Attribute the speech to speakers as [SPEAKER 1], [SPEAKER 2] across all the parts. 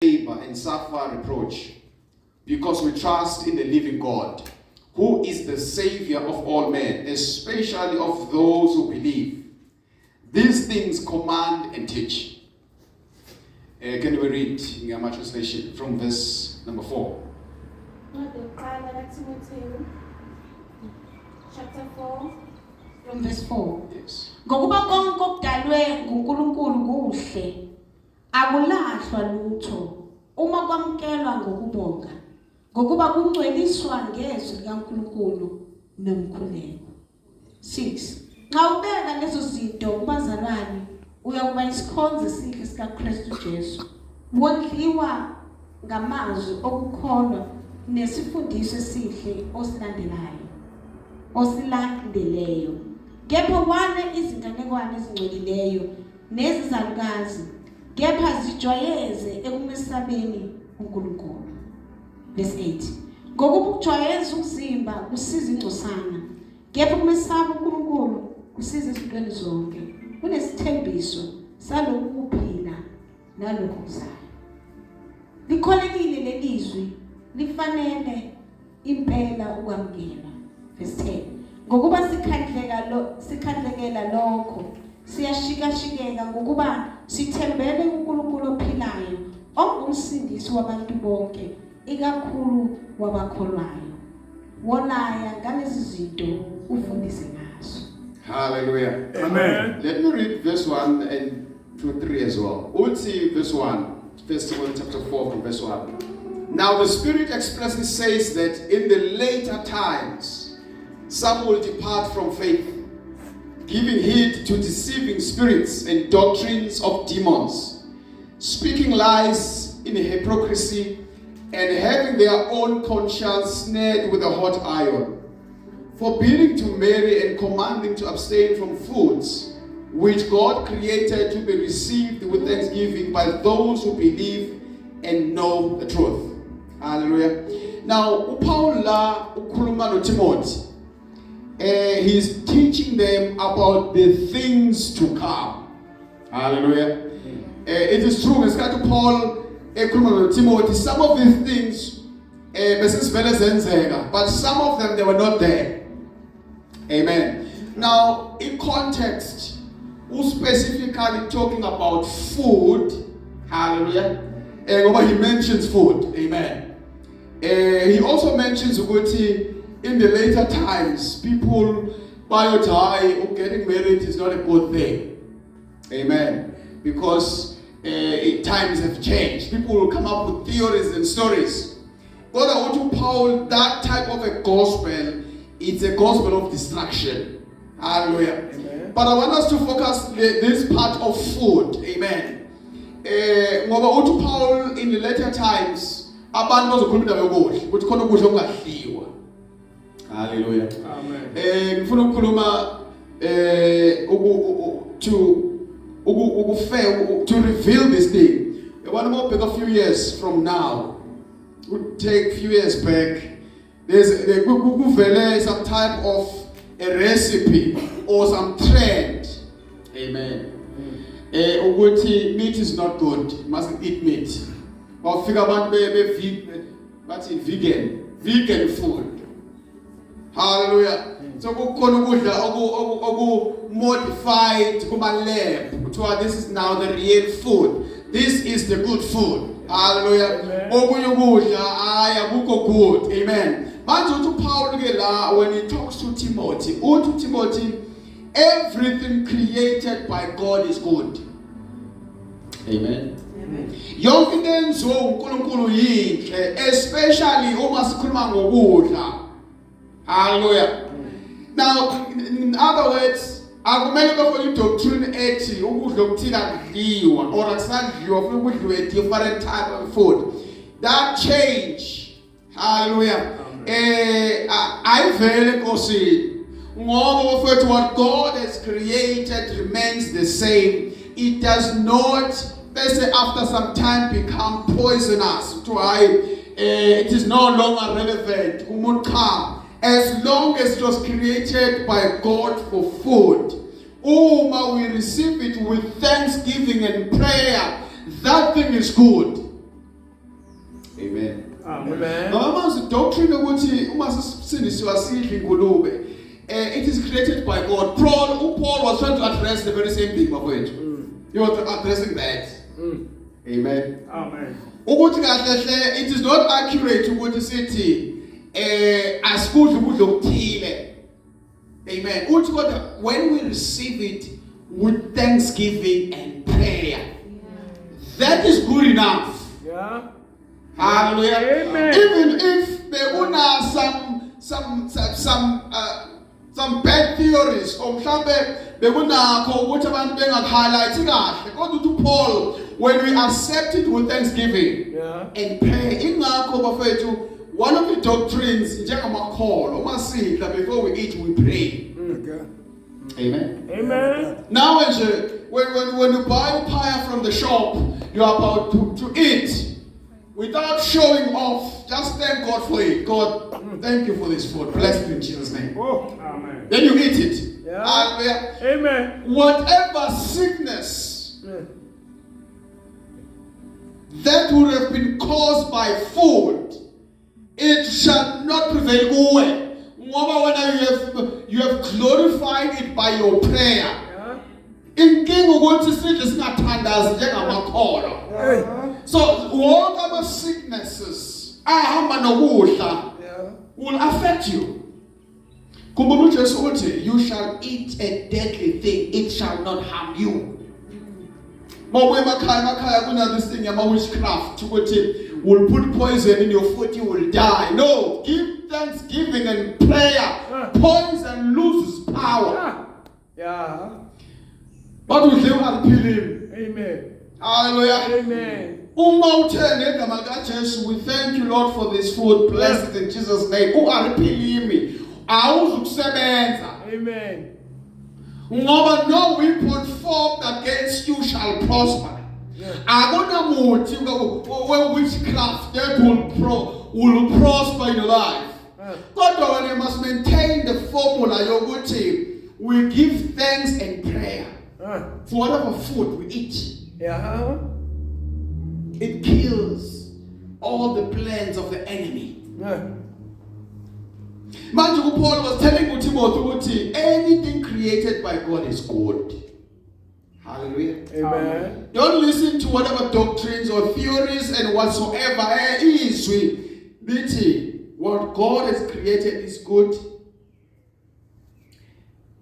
[SPEAKER 1] labor and suffer reproach, because we trust in the living God, who is the Savior of all men, especially of those who believe. These things command and teach. Can we read in our translation from verse number 4?
[SPEAKER 2] Chapter 4, from verse 4.
[SPEAKER 1] Yes.
[SPEAKER 2] Ngokuba konke okudalwe nguNkulunkulu kuhle, akulahlwa lutho uma kwamkelwa ngokubonga, ngokuba kungcweliswa ngezwi likaNkulunkulu nomkhuleko. 6. Nxa ubeka lezo zinto kubazalwane, uyakuba isikhonzo esihle sikaKristu Jesu, wondliwa ngamazwi okukholwa nesifundiso esihle osilandeleyo. Kepha wane izinganekwane ezingcwelileyo nezizalukazi, kepha zijwayeze ekumesabeni uNkulunkulu. Verse 8. Ngokuba ukujwayeza umzimba kusiza ingcosana, kepha ukumesaba uNkulunkulu kusiza ezintweni zonke, kunesithembiso salokhu kuphila nalokhu kuzayo. Likholekile lelizwi, lifanele impela ukwamukela. Verse 10. Ngokuba sikhandlekela lokho, siyashikashikeka ngokuba sithembele uNkulunkulu ophilayo, ongumsindisi wabantu bonke, ikakhulu wabakholwayo. Wolaya ngalezi zinto ufundise ngazo.
[SPEAKER 1] Hallelujah.
[SPEAKER 3] Amen.
[SPEAKER 1] Let me read verse 1 and 2-3 as well. Ulti verse 1, 1 Timothy chapter 4 from verse 1. Now the Spirit expressly says that in the later times, some will depart from faith, giving heed to deceiving spirits and doctrines of demons, speaking lies in hypocrisy, and having their own conscience snared with a hot iron, forbidding to marry and commanding to abstain from foods which God created to be received with thanksgiving by those who believe and know the truth. Hallelujah. Now, Paul la ukhuluma no Timothy. He's teaching them about the things to come. Hallelujah. It is true, ngesikhathi Paul ekhuluma no Timothy, some of these things besivele zenzeka, but some of them they were not there. Amen. Now, in context, who's specifically talking about food? Hallelujah. He mentions food. Amen. He also mentions ukuthi in the later times, people die or getting married is not a good thing. Amen. Because times have changed. People will come up with theories and stories. But I want to Paul, that type of a gospel, it's a gospel of destruction. Hallelujah. Amen. But I want us to focus this part of food. Amen. Ngoba uthi Paul in the later times, abantu bazokhuluma indaba yokudla, ukuthi khona ukudla okungadliwa. Hallelujah.
[SPEAKER 3] Amen.
[SPEAKER 1] Ngifuna ukukhuluma to reveal this thing. I want to go back a few years from now. We'll take a few years back. There's some type of a recipe or some trend. Amen. Ukuthi meat is not good. You mustn't eat meat. Or figure about vegan food. Hallelujah. So kukhona ukudla modified kuma lab. This is now the real food. This is the good food. Hallelujah. Okunye ukudla akukho good. Amen. Manje uthi Paul ke la when he talks to Timothy, uthi Timothy, everything created by God is good. Amen. Yonke into enziwe uNkulunkulu yinhle, especially uma sikhuluma ngokudla. Hallelujah. Now, in other words, akumele kufike doctrine ethi ukudla okuthile akudliwa or akusadliwa futhi kudliwe a different type of food. That change. Hallelujah. Ayivele Nkosini. Ngoba ufethu what God has created remains the same. It does not, let's say, after some time become poisonous. It is no longer relevant. As long as it was created by God for food, Uma, we receive it with thanksgiving and prayer. That thing is good. sisindisiwa sidla ingulube. It is created by God. Paul was trying to address the very same thing, bafowethu. He was addressing that. Amen.
[SPEAKER 3] Amen.
[SPEAKER 1] Ukuthi kahle it is not accurate ukuthi sithi asikudla ukudla okuthile. Amen. Uthi kodwa when we receive it with thanksgiving and prayer. That is good enough.
[SPEAKER 3] Yeah.
[SPEAKER 1] Hallelujah.
[SPEAKER 3] Amen.
[SPEAKER 1] Even if there were some bad theories or mhlambe bekunakho ukuthi abantu bengahighlight kahle kodwa uthi Paul when we accept it with thanksgiving and pray ingakho bafethu one of the doctrines njengamakholo masidla before we eat we pray. Amen.
[SPEAKER 3] Amen.
[SPEAKER 1] Now when you buy pie from the shop you are about to eat without showing off, just thank God for it. God, thank you for this food. Bless you in Jesus' name.
[SPEAKER 3] Oh, amen.
[SPEAKER 1] Then you eat it.
[SPEAKER 3] Yeah.
[SPEAKER 1] Hallelujah.
[SPEAKER 3] Amen.
[SPEAKER 1] Whatever sickness that would have been caused by food, it shall not prevail. When you have glorified it by your prayer. Inkinga ukuthi sidle singathandazi njengamakholo. So all our sicknesses ahamba nokudla will affect you. Kumbula uJesu uthi you shall eat a deadly thing, it shall not harm you. Mawuye emakhaya kuna this thing yama witchcraft ukuthi will put poison in your food, you will die. No, give thanksgiving and prayer. Poison loses power.
[SPEAKER 3] Yeah.
[SPEAKER 1] But udle ungaphilile.
[SPEAKER 3] Amen.
[SPEAKER 1] Hallelujah.
[SPEAKER 3] Amen.
[SPEAKER 1] Uma uthenge igama lika Jesu, we thank you Lord for this food. Bless it in Jesus name. Ungaphilile. Awuzukusebenza.
[SPEAKER 3] Amen.
[SPEAKER 1] Ngoba no weapon formed against you shall prosper. Akunamuthi witchcraft that will prosper in your life. Kodwa when you must maintain the formula yokuthi we give thanks and prayer for whatever food we eat.
[SPEAKER 3] Yeah.
[SPEAKER 1] It kills all the plans of the enemy. Manje Paul was telling Timothy ukuthi anything created by God is good. Hallelujah.
[SPEAKER 3] Amen.
[SPEAKER 1] Don't listen to whatever doctrines or theories and whatsoever is what God has created is good.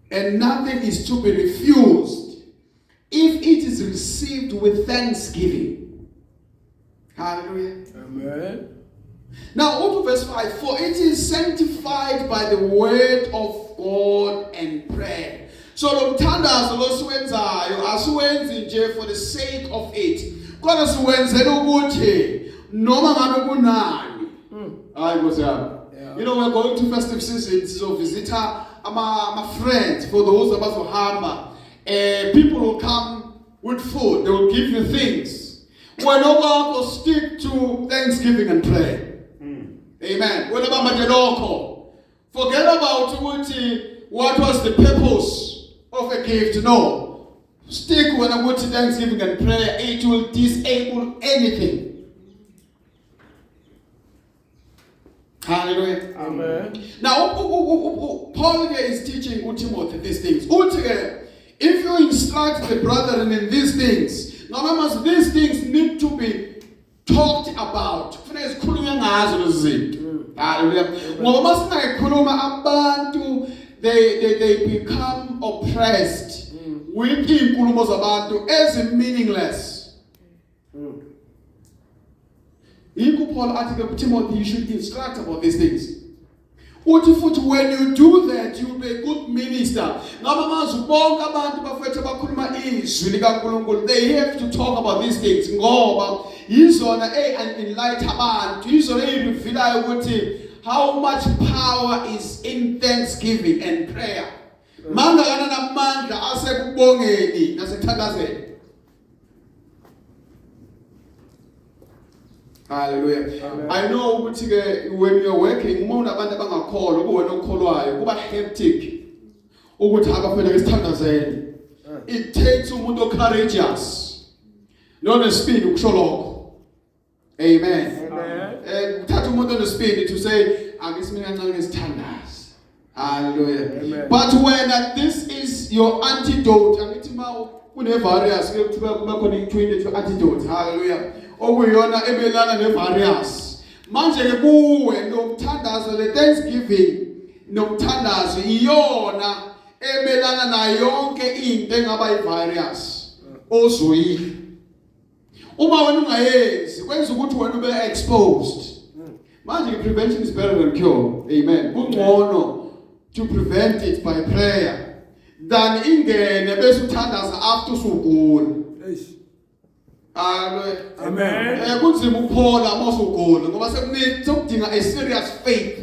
[SPEAKER 1] And nothing is to be refused if it is received with thanksgiving. Hallelujah.
[SPEAKER 3] Amen.
[SPEAKER 1] Now, on to verse 5. For it is sanctified by the word of God and prayer. So, lo mthandazo lo siwenzayo asiwenzi nje for the sake of it. Kodwa siwenzela ukuthi noma ngabe kunani. Hayi Nkosi yami. You know, we're going to festive season, so visitor my friends, for those abazohamba. People will come with food. They will give you things. When over stick to thanksgiving and prayer. Amen. Forget about what was the purpose of a gift. No. Stick when I go to thanksgiving and prayer. It will disable anything. Hallelujah.
[SPEAKER 3] Amen.
[SPEAKER 1] Now, Paul here is teaching Timothy these things. If you instruct the brethren in these things, now remember, these things need to be talked about. They become oppressed with inkulumo zabantu as meaningless. Paul article Timothy, you should instruct about these things. When you do that, you will be a good minister. They have to talk about these things. How much power is in thanksgiving and prayer. Hallelujah.
[SPEAKER 3] Amen.
[SPEAKER 1] I know when you're working, hectic. It takes umuntu courageous. Not speed ukusho lokho. Amen.
[SPEAKER 3] Amen.
[SPEAKER 1] Uthatha umuntu on speed to say akisimini kancane ngesithandazi. Hallelujah.
[SPEAKER 3] Amen.
[SPEAKER 1] But when this is your antidote, angithi ma kune various kuthiwa kuba khona i-twin to antidote. Hallelujah. Okuyona emelana ne-various. Manje ke kuwe nomthandazo le Thanksgiving nomthandazo iyona emelana na yonke into engaba i-various ozoyidla. Uma wena ungayenzi kwenza ukuthi wena ube exposed. Manje prevention is better than cure. Amen. Kungcono to prevent it by prayer than ingene bese uthandaza after usugula.
[SPEAKER 3] Amen.
[SPEAKER 1] Kunzima ukuphola uma usugula ngoba sekudinga a serious faith.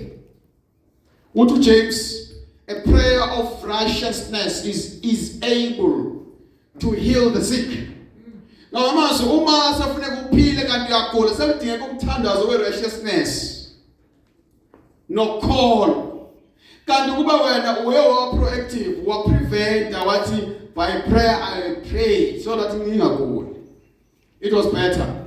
[SPEAKER 1] Uthi James, a prayer of righteousness is able to heal the sick. Now manje uma safuneka uphile kanti uyagula sekudingeka umthandazo we-righteousness nokholo. Kanti kuba wena uye wa proactive wa prevent wathi by prayer I pray so that ngingaguli. It was better.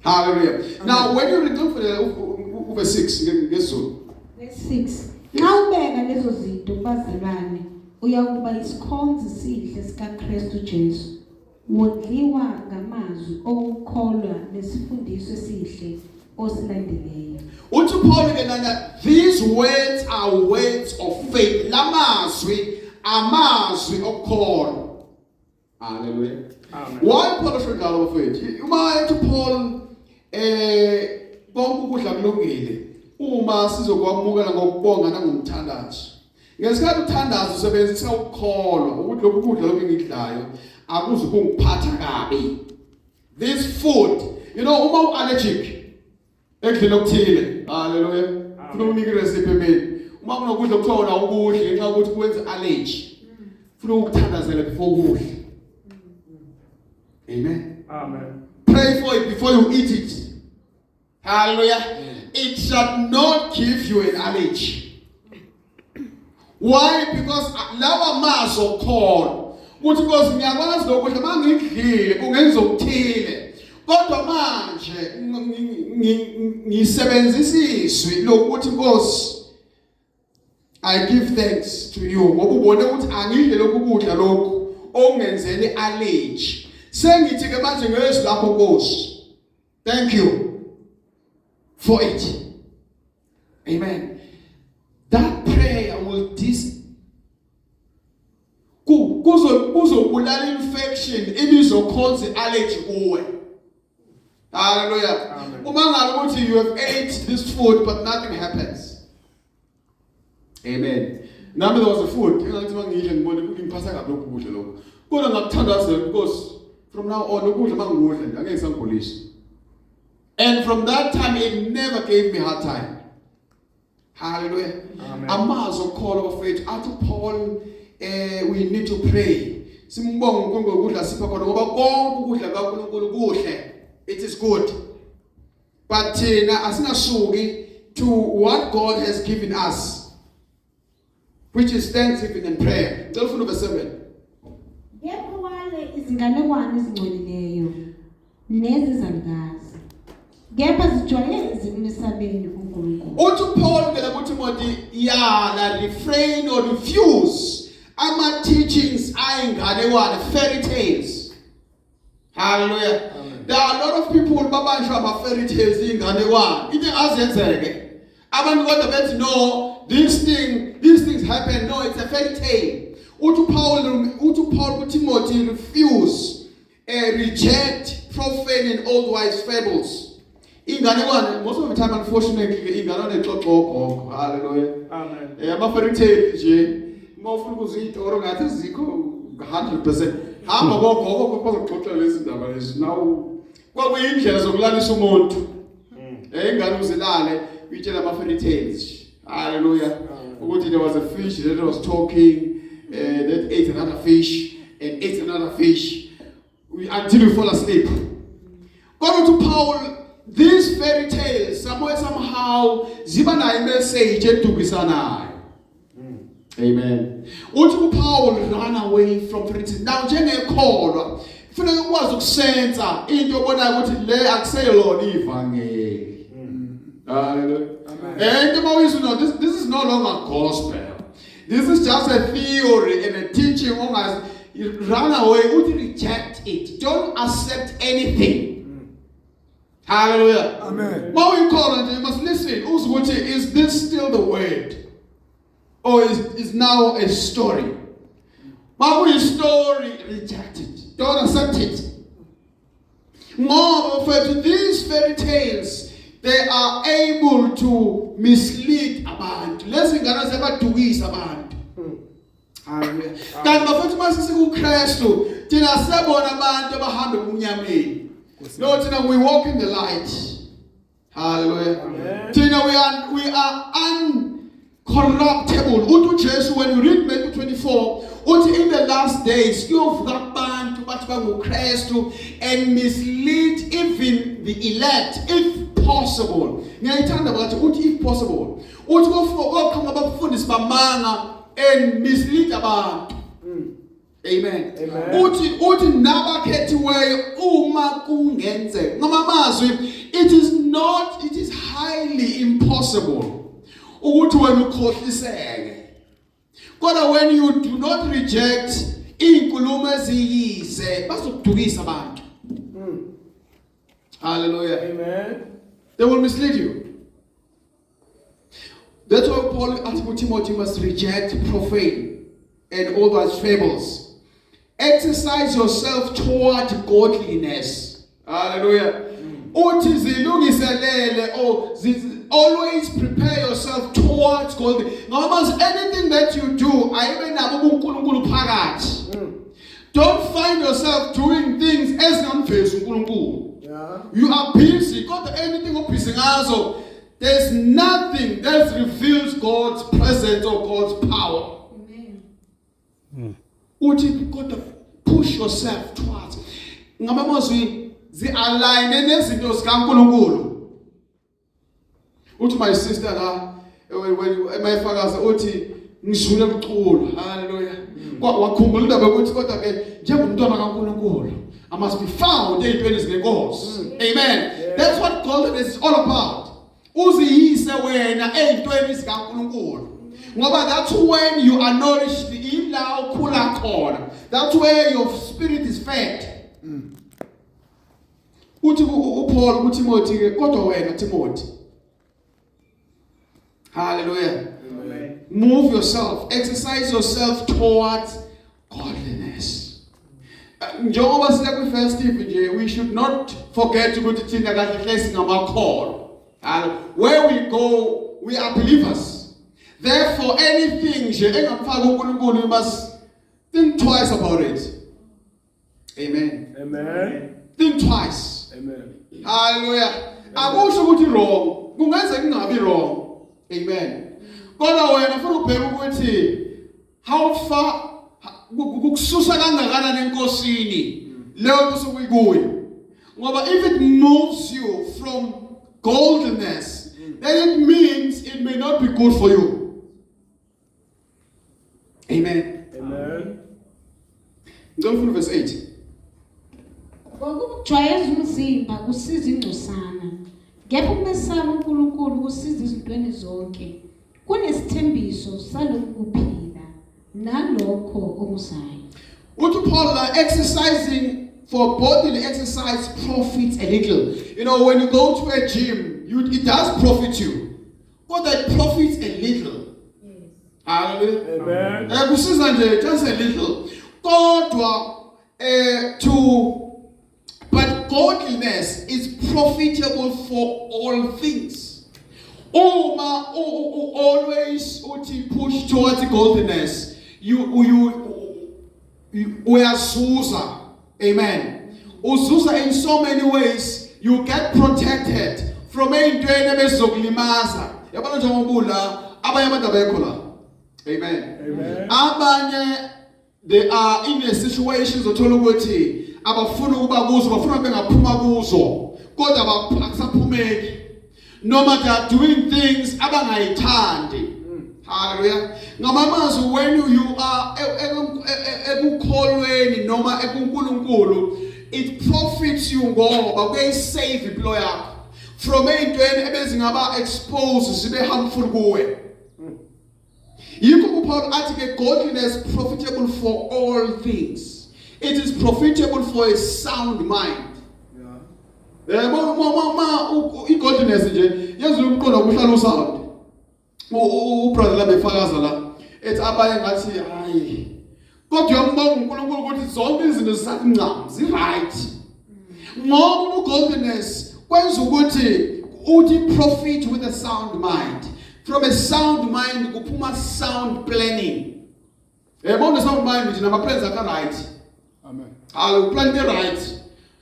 [SPEAKER 1] Hallelujah. Now when you return for the verse 6 ngezulu.
[SPEAKER 2] Verse 6. Nxa ubeka lezo zinto bazalwane uyakuba isikhonzi sihle sikaKristu Jesu. Wodliwa ngamazwi okukholwa nesifundiso esihle osilandeleyo.
[SPEAKER 1] Uthi Paul ke nana, these words are words of faith. Lamazwi amazwi okukholwa. Hallelujah.
[SPEAKER 3] Amen.
[SPEAKER 1] Why Paul should have faith? Uma ethi Paul konke ukudla kulungile uma sizokwamukela ngokubonga nangomthandazo. Ngesikhathi uthandazo usebenzisa ukukholwa ukuthi lokhu kudla lokungidlayo akuze kungiphatha kabi. This food, you know, uma u-allergic ekudleni okuthile. Hallelujah. Funa unike recipe mina. Uma kunokudla okuthiwa wona ukudla ngenxa ukuthi kwenza allergy. Funa ukuthandazela before ukudla. Amen.
[SPEAKER 3] Amen.
[SPEAKER 1] Pray for it before you eat it. Hallelujah. It shall not give you an allergy. Why? Because lawa maso call. Ukuthi because ngiyakwazi lokudla mangidlile kungenza ukuthile. Kodwa manje ngisebenzisa izwi lokuthi Nkosi I give thanks to you. Ngoba ubone ukuthi angidle lokhu kudla lokhu ongenzele allergy. Sengithi ke manje ngezwi lakho Nkosi. Thank you for it. Amen. That prayer will kuzobulala infection ibizokhonza allergy kuwe. Hallelujah.
[SPEAKER 3] Amen.
[SPEAKER 1] Uma ngabe ukuthi you have ate this food but nothing happens. Amen. Nami there was a food engathi mangidle ngibone ngiphatha kabi lokhu kudla lokho. Kodwa ngakuthandazela because from now on ukudla mangikudla angeke sangigulisa. And from that time it never gave me hard time. Hallelujah.
[SPEAKER 3] Amen.
[SPEAKER 1] Amazwi okukholwa of faith athi Paul we need to pray. Simbonga uNkulunkulu ukudla sipha khona ngoba konke ukudla kaNkulunkulu kuhle. It is good. But thina asinasuki to what God has given us, which is thanksgiving and prayer. Tell from verse 7.
[SPEAKER 2] Yebo wale izinganekwane ezingcolileyo nezizalikazi. Kepha zijwayeze emhlabeni uNkulunkulu.
[SPEAKER 1] Uthi Paul ke la kuTimothy yala refrain or refuse ama teachings ayinganekwane fairy tales. Hallelujah.
[SPEAKER 3] Amen.
[SPEAKER 1] There are a lot of people babanjwa ama fairy tales inganekwane. Into azenzeke. Abantu kodwa bethi no, these things happen. No, it's a fairy tale. Uthi Paul kuTimothy refuse reject profane and old wise fables. Inganekwane most of the time unfortunately inganekwane xoxogo. Hallelujah.
[SPEAKER 3] Amen.
[SPEAKER 1] Ama fairy tale nje mawufuna ukuzitho or ngathi zikho 100%. Hamba gogo bazoxoxa lezi ndaba lezi. Now kwakuyindlela zokulalisa umuntu. Ingane uzilale uyitshela ama fairy tales. Hallelujah. Ukuthi there was a fish that was talking that ate another fish and ate another fish until you fall asleep. Go to Paul. These fairy tales somehow ziba nayo message edukisanayo. Amen. Uthi Paul run away from fairy tales. Now njengekholwa kufanele ukwazi ukusenza into obonayo ukuthi le akuseyilona ivangeli. Hallelujah. And this is no longer gospel. This is just a theory and a teaching. You run away, would reject it. Don't accept anything. Hallelujah.
[SPEAKER 3] Amen.
[SPEAKER 1] When we call on you must listen. Is this still the word? Or is now a story? When we story, reject it. Don't accept it. More of these fairy tales, they are able to mislead abantu. Lesingana sebadukisa abantu. Hallelujah. Kanti bafethu masisi kuKristu, thina siyabona abantu abahamba kumnyameni. No, thina we walk in the light. Hallelujah. Thina we are uncorruptible. Uthi Jesu, when you read Matthew 24, uthi in the last days kuyovuka abantu bathi banguKristu and mislead even the elect if possible. Ngiyayithanda bathi uthi if possible. Uthi kokuqhama abafundisi bamanga and mislead abantu. Amen. Uthi nabakhethiweyo uma kungenzeka. Ngama mazwi, it is highly impossible ukuthi wena ukhohliseke. Kodwa when you do not reject inkulumo eziyise bazokudukisa abantu. Hallelujah.
[SPEAKER 3] Amen.
[SPEAKER 1] They will mislead you. That's why Paul asked Timothy must reject profane and all those fables. Exercise yourself toward godliness. Hallelujah. Always prepare yourself towards godliness. Anything that you do, don't find yourself doing things as you are busy. Got anything of busy. There's nothing that reveals God's presence or God's power. You've got to push yourself towards. The alignedness in those kankulunkulu. My sister, when my father said, "Oti, ngishule bukhulu." Hallelujah. Wakhumbula indaba ukuthi kodwa ke njengomntwana kaNkulunkulu, I must be found ey'ntweni zenkosi. Amen. That's what godliness is all about. Uziyise wena ey'ntweni zikaNkulunkulu. Ngoba that's when you are nourished, ila ukhula khona. That's where your spirit is fed. Uthi uPaul kuTimothy ke kodwa wena Timothy. Hallelujah.
[SPEAKER 3] Amen.
[SPEAKER 1] Move yourself, exercise yourself towards godliness. Njengoba sila kwi-festive nje, we should not forget ukuthi thina kahle hle singamakholwa. Where we go, we are believers. Therefore, anything nje engamfaka uNkulunkulu, we must think twice about it. Amen.
[SPEAKER 3] Amen.
[SPEAKER 1] Think twice.
[SPEAKER 3] Amen.
[SPEAKER 1] Hallelujah. Akusho ukuthi wrong. Kungenzeka kungabi wrong. Amen. Kodwa wena ufuna ubheka ukuthi how far kukususa kangakanani enkosini leyo nto sokuyikuyo. Ngoba if it moves you from godliness, then it means it may not be good for you. Amen.
[SPEAKER 3] Amen.
[SPEAKER 1] Go from verse 8.
[SPEAKER 2] Ngokujwayeza umzimba kusiza ingcosana. Ngepha ukumesaba uNkulunkulu kusiza izintweni zonke. Kunesithembiso salokuphila nalokho okuzayo.
[SPEAKER 1] Uthi Paul exercising for bodily exercise profits a little. You know, when you go to a gym, it does profit you. But that profits a little.
[SPEAKER 2] Yes.
[SPEAKER 1] Hallelujah.
[SPEAKER 3] Amen.
[SPEAKER 1] Kusiza nje just a little. Kodwa but godliness is profitable for all things. Always push towards godliness. You are Zusa. Amen. Uzusa in so many ways. You get protected from ey'ntweni ebezokulimaza. Yabona njengobula abanye abantu abekho la. Amen.
[SPEAKER 3] Amen.
[SPEAKER 1] Abanye they are in a situations othola ukuthi abafuna ukuba kuzo, bafuna bengaphuma kuzo. Kodwa akusaphumeki. Noma they are doing things abangayithandi. Hallelujah. Ngamamazwi when you are ekukholweni noma ekuNkulunkulu, it profits you ngoba kuyayisave impilo yakho. from eyintweni ebezingaba exposed zibe harmful kuwe. Yikho uPaul athi ke godliness profitable for all things. It is profitable for a sound mind. Godliness nje yazula umqondo ukuhlala usound. Ubrother la befakaza la ethi abaye ngathi hayi kodwa uyambonga uNkulunkulu ukuthi zonke izinto zisancam zi right. Ngoba godliness kwenza ukuthi uthi profit with a sound mind. From a sound mind kuphuma sound planning. Yabona sound mind nje nama plans aka right.
[SPEAKER 3] Amen.
[SPEAKER 1] Hawu plan the right.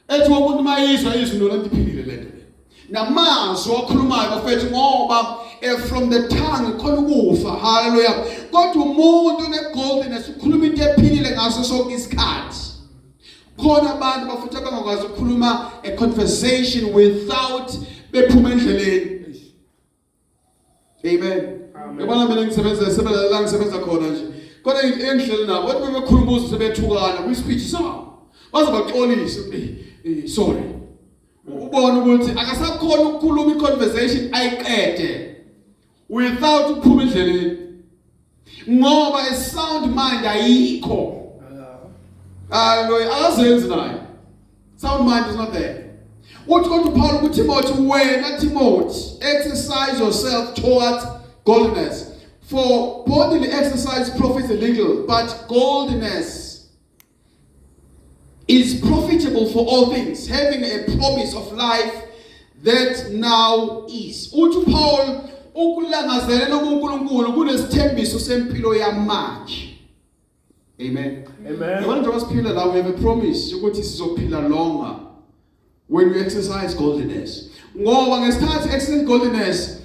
[SPEAKER 1] Ethi umuntu mayizwa izinto landiphilile lento. Namazwi okhulumayo bafethu ngoba from the tongue khona ukufa. Hallelujah. Kodwa umuntu negodliness ukhuluma into ephilile ngaso sonke isikhathi. Khona abantu bafutha bangakwazi ukukhuluma a conversation without bephuma endleleni. Amen. Yabona mina ngisebenza khona nje. Kodwa endleleni nabo bathi bekhuluma uze sebethukana kwi speech sabo. Baze baxolisa sorry. Ubona ukuthi akasakhona ukukhuluma i-conversation ayiqede without ukuphuma endleleni. Ngoba a sound mind ayikho. Hallelujah. Akazenzi nayo. Sound mind is not there. Uthi kodwa uPaul kuTimothy wena Timothy exercise yourself towards godliness. For bodily exercise profits a little, but godliness is profitable for all things, having a promise of life that now is. Uthi Paul ukulangazelela kuNkulunkulu kunesithembiso sempilo yamanje. Amen.
[SPEAKER 3] Amen.
[SPEAKER 1] When we speak now, we have a promise ukuthi sizophila longer when we exercise godliness. Ngoba ngesikhathi exercise godliness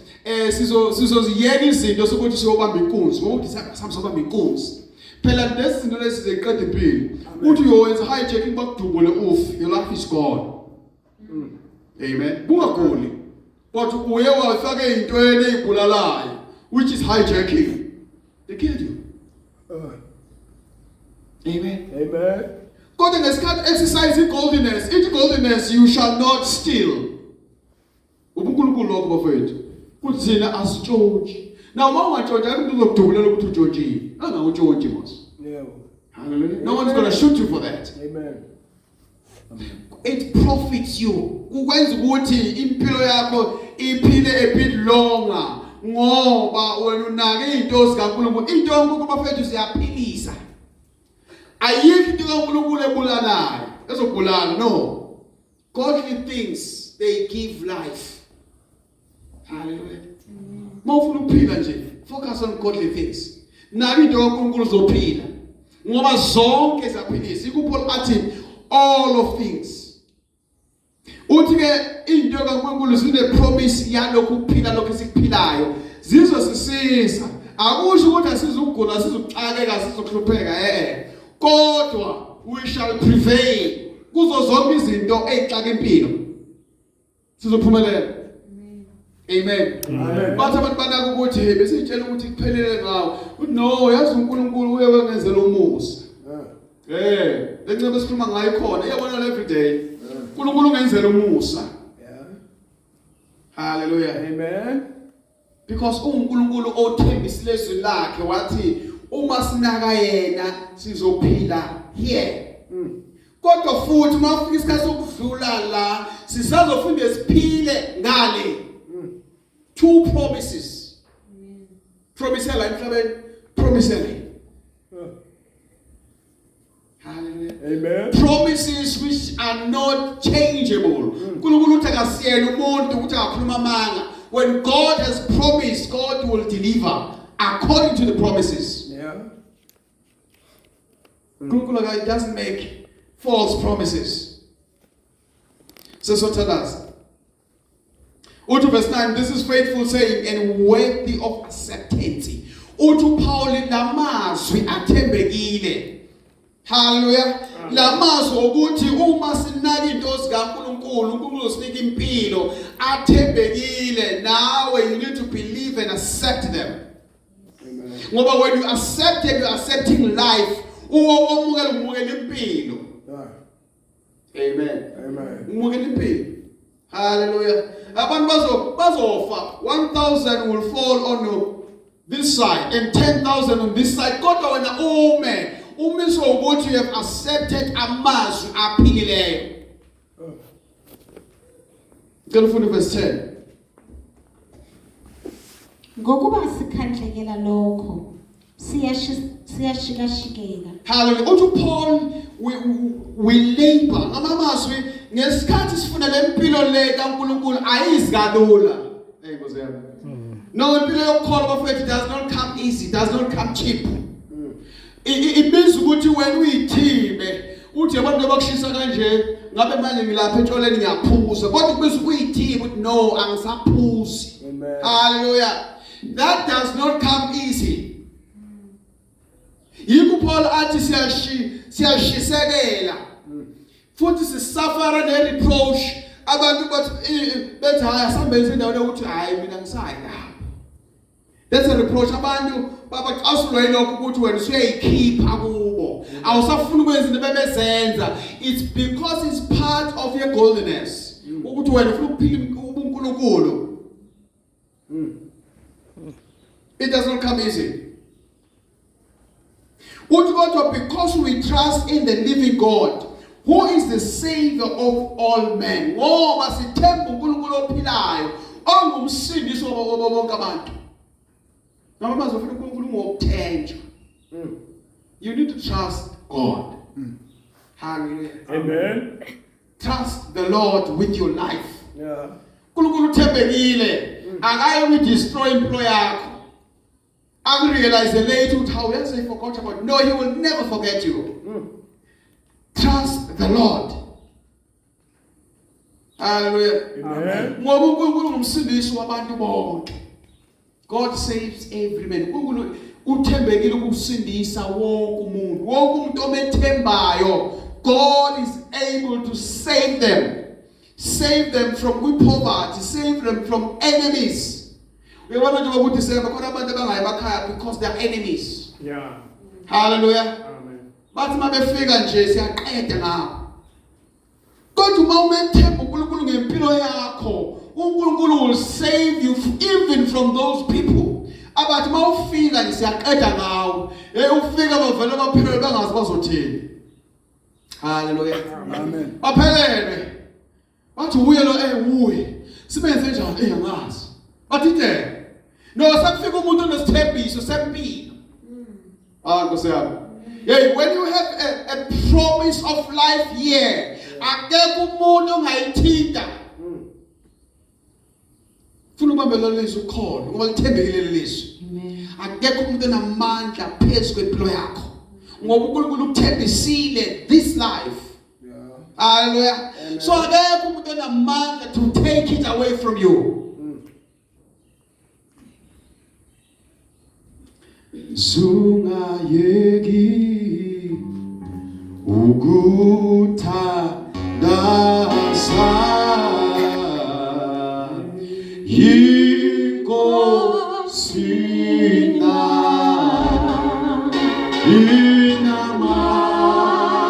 [SPEAKER 1] sizoziyeka izinto sokuthi siyobamba inkunzi ngoba samsobamba inkunzi. Phela lezi zinto lezi ziqeda impilo. Uthi uyowenza hijacking bakudubule ufi, your life is gone. Amen. Bungagoli. But uye wafaka ezintweni ezibulalayo which is hijacking. They killed you. Amen.
[SPEAKER 3] Amen.
[SPEAKER 1] God in this can't exercise godliness. In godliness you shall not steal. uNkulunkulu lokho bafethu. Kuthina asitshontshe. Now uma ungantshontsha umuntu uzokudubulela ukuthi utshontshile. Angawutshontshe mos.
[SPEAKER 3] Yebo.
[SPEAKER 1] Hallelujah. No one's going to shoot you for that.
[SPEAKER 3] Amen.
[SPEAKER 1] It profits you. Ukwenza ukuthi impilo yakho iphile a bit longer. Ngoba wena unake izinto zikaNkulunkulu. Into yonkulunkulu bafethu siyaphilisa. Ayikho into kaNkulunkulu ebulalayo. Ezobulala no. Godly things they give life. Hallelujah. Mawufuna ukuphila nje focus on godly things. Nami into kaNkulunkulu uzophila. Ngoba zonke zaphilisa. IkuPaul athi all of things. Uthi ke into kaNkulunkulu zine promise yalokhu ukuphila lokho esikuphilayo. Zizosisiza. Akusho ukuthi asizukugula, asizukuxakeka, asizukuhlupheka kodwa we shall prevail kuzo zonke izinto ezixaka impilo sizophumelela. Amen.
[SPEAKER 3] Amen.
[SPEAKER 1] Bathi abantu banaka ukuthi besitshela ukuthi kuphelele ngawo uthi no yazi uNkulunkulu uye wengenzela umusa lencebe esikhuluma ngayo khona iyabona every day uNkulunkulu ungenzela umusa. Hallelujah.
[SPEAKER 3] Amen.
[SPEAKER 1] Because uNkulunkulu othembisile izwi lakhe wathi uma sinaka yena sizophila here. Kodwa futhi mafika isikhathi sokudlula la sisazofunda siphile ngale. Two promises. Promise la emhlabeni, promise la. Hallelujah.
[SPEAKER 3] Amen.
[SPEAKER 1] Promises which are not changeable. uNkulunkulu uthi akasiyena umuntu ukuthi akakhuluma amanga. When God has promised, God will deliver according to the promises. Google doesn't make false promises. So tell us. Utu verse 9, this is faithful saying and worthy of acceptance. Utu Paul lamazwi athembekile. Hallelujah. Lamazwi ukuthi uma sinaka into zikaNkulunkulu, uNkulunkulu usinika impilo athembekile. Nawe you need to believe and accept them. Amen. Ngoba when you accept them, you are accepting life. Umukela impilo. Amen.
[SPEAKER 3] Amen.
[SPEAKER 1] Umukela impilo. Hallelujah. abantu bazofa, 1,000 will fall on this side and 10,000 on this side. Kodwa wena umiswa ukuthi you have accepted amazwi aphilileyo. Ngicela ufune verse 10.
[SPEAKER 2] Ngokuba sikhandlekela lokho siyashikashikeka.
[SPEAKER 1] Hallelujah. Uthi Paul we labor. Ngamazwi ngesikhathi sifuna lempilo le kaNkulunkulu ayizi kalula. Hey Nkosi yami. No, impilo yokukholwa bafethu does not come easy, does not come cheap. It means ukuthi wena uyithime uthi abantu abakushisa kanje ngabe manje ngilapha entshonaleni ngiyaphuza kodwa kubizwa ukuyithima ukuthi no angisaphuzi. Hallelujah. That does not come easy. Yikho Paul athi siyashisekela futhi sisuffer ne-reproach. Abantu bethi hayi asambelise endaweni yokuthi hayi mina ngisayi lapha. That's a reproach. Abantu babacasulwa yilokho ukuthi wena usuyayikhipha kubo. Awusafuni ukwenza into bebezenza. It's because it's part of your godliness. Ukuthi wena ufuna ukuphila ubuNkulunkulu. It does not come easy. Because we trust in the living God, who is the Savior of all men. Ngoba sithemba uNkulunkulu ophilayo, ongumsindisi wabo bonke abantu. Noma bazofuna uNkulunkulu ngokuthenjwa. You need to trust God. Hallelujah.
[SPEAKER 3] Amen.
[SPEAKER 1] Trust the Lord with your life.
[SPEAKER 3] Yeah.
[SPEAKER 1] uNkulunkulu uthembekile. Akayi destroy impilo yakho. I realize later how else I forgot about. No, he will never forget you. Trust the Lord. Hallelujah.
[SPEAKER 3] Amen.
[SPEAKER 1] Ngoba uNkulunkulu ngumsindisi wabantu bonke. God saves every man. uNkulunkulu uthembekile ukusindisa wonke umuntu. Wonke umuntu omethembayo, God is able to save them. Save them from poverty, save them from enemies. We want to do what say because they are enemies.
[SPEAKER 3] Yeah.
[SPEAKER 1] Hallelujah.
[SPEAKER 3] Amen.
[SPEAKER 1] But my figure nje siyaqeda ngawo. Kodwa uma umethemba uNkulunkulu ngempilo yakho, uNkulunkulu will save you even from those people. Abathi uma ufika nje siyaqeda ngawo. Ufika bavele baphelele bangazi bazothini. Hallelujah.
[SPEAKER 3] Amen.
[SPEAKER 1] Baphelele. Bathi uye lo uye. Sibenze njani angazi. Bathi no, sakufika umuntu onesithembiso sempilo. Nkosi yami. Hey, when you have a promise of life here, akekho umuntu ongayithinta. Funa ubambela lezwi ukhona, ngoba lithembekile lelizwi.
[SPEAKER 2] Amen.
[SPEAKER 1] Akekho umuntu onamandla phezulu kwempilo yakho. Ngoba uNkulunkulu ukuthembisile this life. Hallelujah. So akekho umuntu onamandla to take it away from you. Zungayeki ukuthandaza